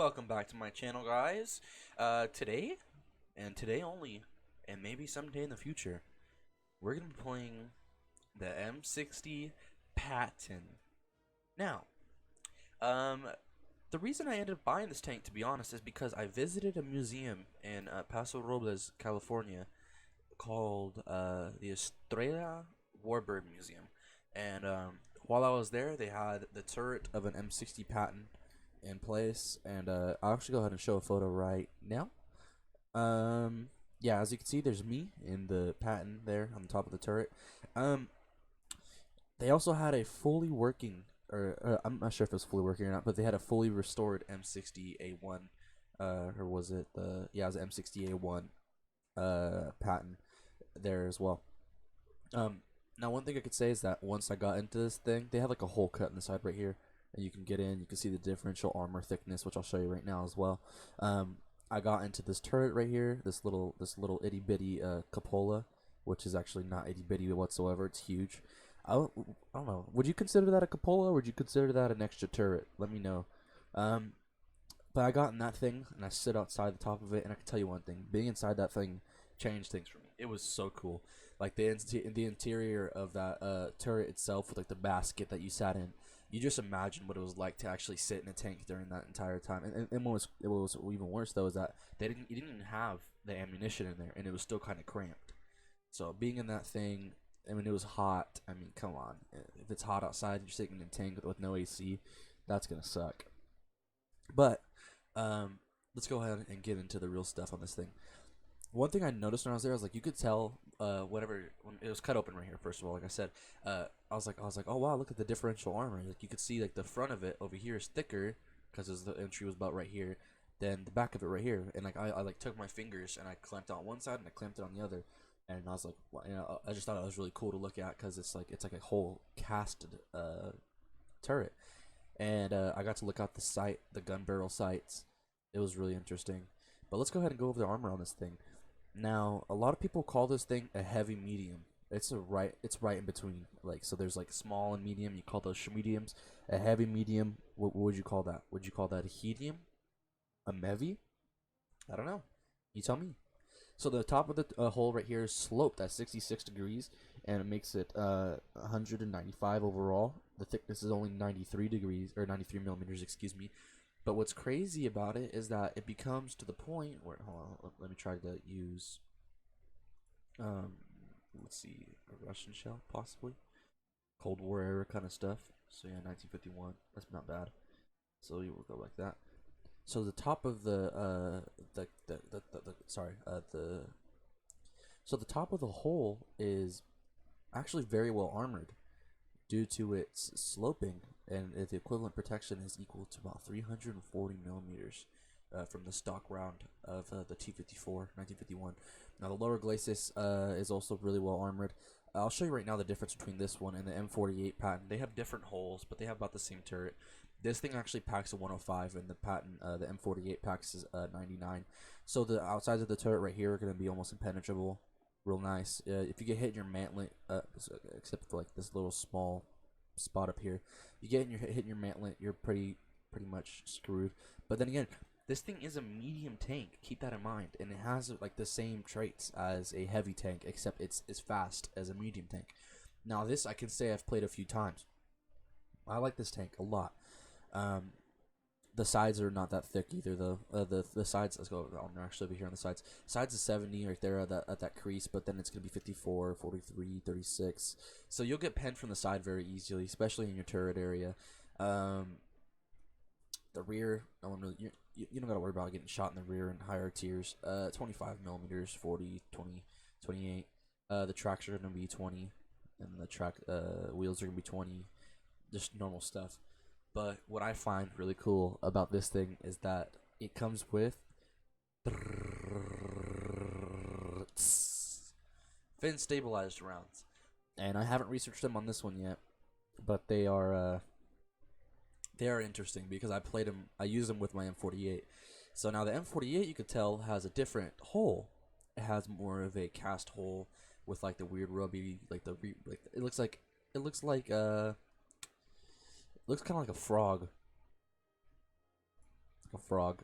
welcome back to my channel, guys. Today, and today only, and maybe someday in the future, we're gonna be playing the M60 Patton. Now, um, the reason I ended up buying this tank, to be honest, is because I visited a museum in Paso Robles, California, called the Estrella Warbird Museum, and while I was there, they had the turret of an M60 Patton in place, and I'll actually go ahead and show a photo right now. Um, yeah, as you can see, there's me in the Patton there on the top of the turret. Um, they also had a fully working, or I'm not sure if it was fully working or not, but they had a fully restored M60A1, or was it the yeah, it was M60A1 Patton there as well. Um, Now one thing I could say is that once I got into this thing, they have like a hole cut in the side right here, and you can get in. You can see the differential armor thickness, which I'll show you right now as well. I got into this turret right here, this little itty bitty cupola, which is actually not itty bitty whatsoever. It's huge. I don't know. Would you consider that a cupola, or would you consider that an extra turret? Let me know. Um, but I got in that thing, and I stood outside the top of it, and I can tell you one thing: being inside that thing changed things for me. It was so cool. Like the interior of that turret itself, with like the basket that you sat in, you just imagine what it was like to actually sit in a tank during that entire time. And what was even worse though is that you didn't even have the ammunition in there, and it was still kind of cramped. So being in that thing, I mean, it was hot. I mean, come on, if it's hot outside, and you're sitting in a tank with no AC, that's gonna suck. But um, let's go ahead and get into the real stuff on this thing. One thing I noticed when I was there, I was like, you could tell, whatever when it was cut open right here. First of all, like I said, I was like, oh wow, look at the differential armor. Like you could see, like the front of it over here is thicker because the entry was about right here, than the back of it right here. And like I like took my fingers and I clamped it on one side and I clamped it on the other, and I was like, well, I just thought it was really cool to look at because it's like a whole casted turret. And I got to look out the sight, the gun barrel sights. It was really interesting. But let's go ahead and go over the armor on this thing. Now, a lot of people call this thing a heavy medium. It's right in between. Like, so there's like small and medium. You call those mediums. A heavy medium. What would you call that? Would you call that a hedium? A mevi? I don't know. You tell me. So the top of the hole right here is sloped at 66 degrees, and it makes it 195 overall. The thickness is only 93 degrees, or 93 millimeters, excuse me. But what's crazy about it is that it becomes to the point where, hold on, let me try to use, um, let's see, a Russian shell, possibly. Cold War era kind of stuff. So yeah, 1951, that's not bad. So you will go like that. So the top of the so the top of the hole is actually very well armored due to its sloping, and the equivalent protection is equal to about 340 millimeters from the stock round of the T-54 1951. Now the lower glacis is also really well armored. I'll show you right now the difference between this one and the M48 Patton. They have different holes, but they have about the same turret. This thing actually packs a 105, and the Patton, the M48 packs is 99. So the outsides of the turret right here are going to be almost impenetrable. Real nice. If you get hit in your mantlet, except for like this little small spot up here, you get hit in your mantlet, you're pretty much screwed. But then again, this thing is a medium tank. Keep that in mind, and it has like the same traits as a heavy tank, except it's as fast as a medium tank. Now this I can say I've played a few times. I like this tank a lot. Um, the sides are not that thick either, though. The sides, let's go. I'm actually over here on the sides. Sides is 70 right there at that crease, but then it's gonna be 54, 43, 36. So you'll get penned from the side very easily, especially in your turret area. The rear, no one really, you don't gotta worry about getting shot in the rear in higher tiers. 25 millimeters, 40, 20, 28. The tracks are gonna be 20, and the wheels are gonna be 20. Just normal stuff. But what I find really cool about this thing is that it comes with fin stabilized rounds, and I haven't researched them on this one yet, but they are interesting because I played them. I use them with my M48. So now the M48, you could tell, has a different hole. It has more of a cast hole with like the weird rubby, like it looks like it looks kind of like a frog. a frog.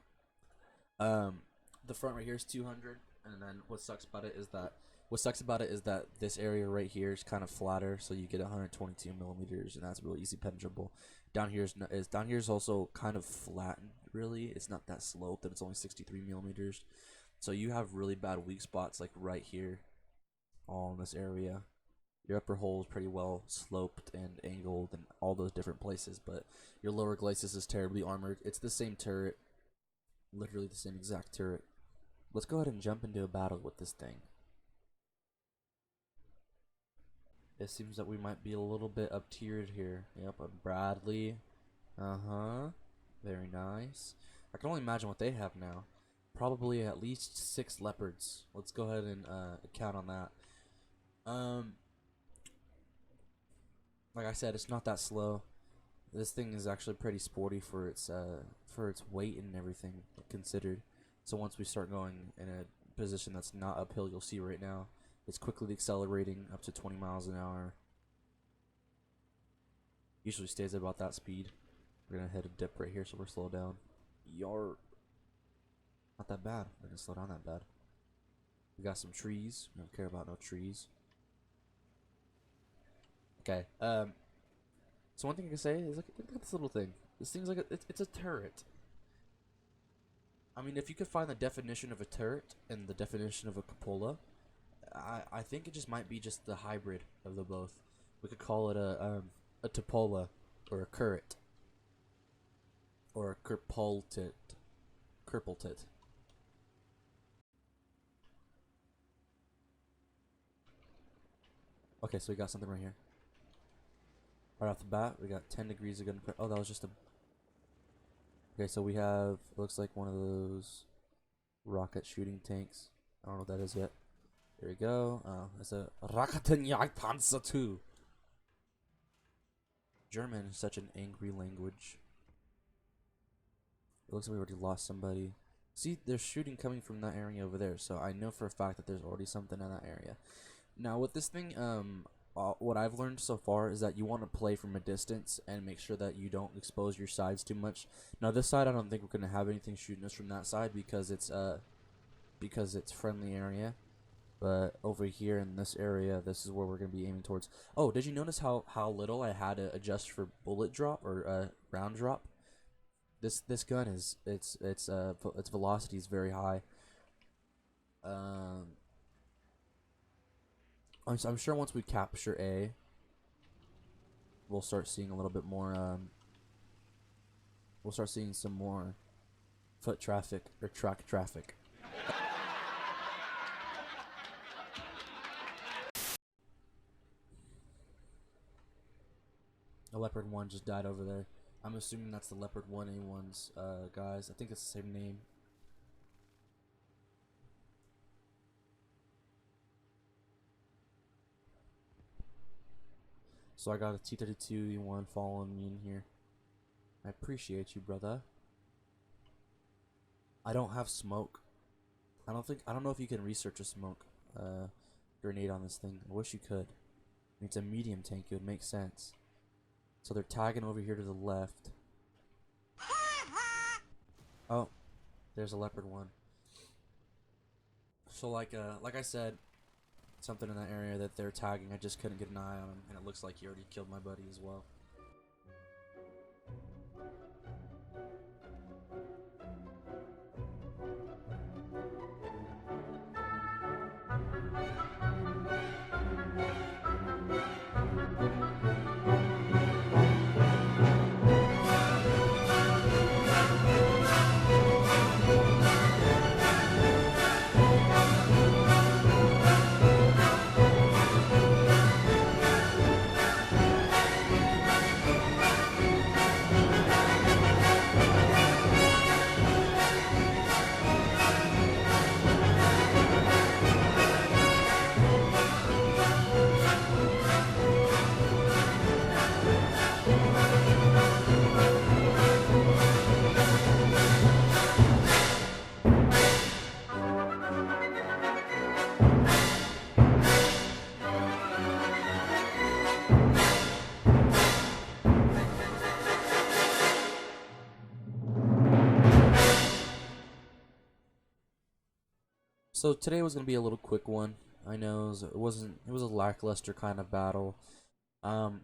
Um, the front right here is 200, and then what sucks about it is that this area right here is kind of flatter, so you get 122 millimeters, and that's really easy penetrable. Down here down here is also kind of flattened. Really, it's not that sloped, and it's only 63 millimeters. So you have really bad weak spots like right here, all in this area. Your upper hull is pretty well sloped and angled and all those different places, but your lower glacis is terribly armored. It's the same turret, literally the same exact turret. Let's go ahead and jump into a battle with this thing. It seems that we might be a little bit up tiered here. Yep, a Bradley. Very nice. I can only imagine what they have now. Probably at least 6 leopards. Let's go ahead and count on that. Like I said, it's not that slow. This thing is actually pretty sporty for its weight and everything considered. So once we start going in a position that's not uphill, you'll see right now it's quickly accelerating up to 20 miles an hour. Usually stays at about that speed. We're gonna hit a dip right here, so we're slow down. Yar. Not that bad. We're gonna slow down that bad. We got some trees. We don't care about no trees. Okay. So one thing I can say is look at this little thing. This thing's like it's a turret. I mean, if you could find the definition of a turret and the definition of a cupola, I think it just might be just the hybrid of the both. We could call it a tupola or a curret or a kerpultit. Okay, so we got something right here. Right off the bat, we got 10 degrees of good. Oh, that was just a. Okay, so we have, looks like one of those rocket shooting tanks. I don't know what that is yet. There we go. It's a Raketenjagdpanzer 2. German is such an angry language. It looks like we already lost somebody. See, there's shooting coming from that area over there, so I know for a fact that there's already something in that area. Now, with this thing, what I've learned so far is that you want to play from a distance and make sure that you don't expose your sides too much. Now, this side, I don't think we're gonna have anything shooting us from that side because it's friendly area. But over here in this area, this is where we're gonna be aiming towards. Oh, did you notice how little I had to adjust for bullet drop or round drop? This gun is its velocity is very high. I'm sure once we capture A, we'll start seeing a little bit more. We'll start seeing some more foot traffic or truck traffic. A Leopard 1 just died over there. I'm assuming that's the Leopard 1A1's guys. I think it's the same name. So I got a T-32E1 following me in here. I appreciate you, brother. I don't have smoke. I don't know if you can research a smoke grenade on this thing. I wish you could. It's a medium tank. It would make sense. So they're tagging over here to the left. Oh, there's a Leopard 1. So like I said, something in that area that they're tagging. I just couldn't get an eye on him, and it looks like he already killed my buddy as well. So today was gonna be a little quick one. I know it was a lackluster kind of battle. Um,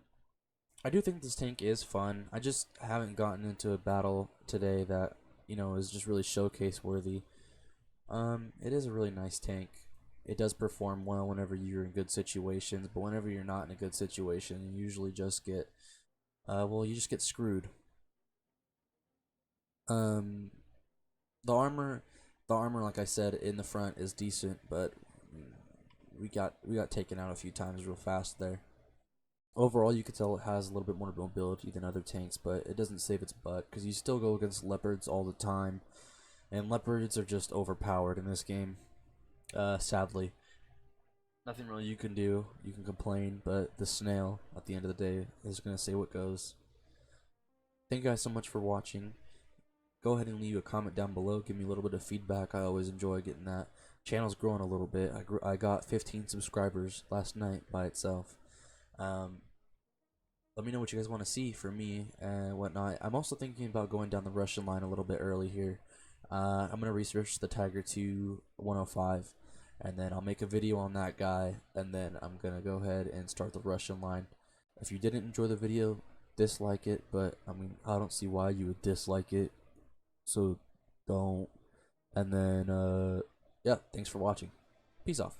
I do think this tank is fun. I just haven't gotten into a battle today that is just really showcase worthy. It is a really nice tank. It does perform well whenever you're in good situations, but whenever you're not in a good situation, you usually just get you just get screwed. Um, the armor, like I said, in the front is decent, but we got taken out a few times real fast there. Overall, you could tell it has a little bit more mobility than other tanks, but it doesn't save its butt because you still go against leopards all the time, and leopards are just overpowered in this game. Sadly, nothing really you can do. You can complain, but the snail at the end of the day is gonna say what goes. Thank you guys so much for watching. Go ahead and leave a comment down below. Give me a little bit of feedback. I always enjoy getting that. Channel's growing a little bit. I got 15 subscribers last night by itself. Um, Let me know what you guys want to see for me and whatnot. I'm also thinking about going down the Russian line a little bit early here. I'm gonna research the Tiger 2 105, and then I'll make a video on that guy, and then I'm gonna go ahead and start the Russian line. If you didn't enjoy the video, dislike it, but I mean, I don't see why you would dislike it, so don't. And then, yeah, thanks for watching. Peace off.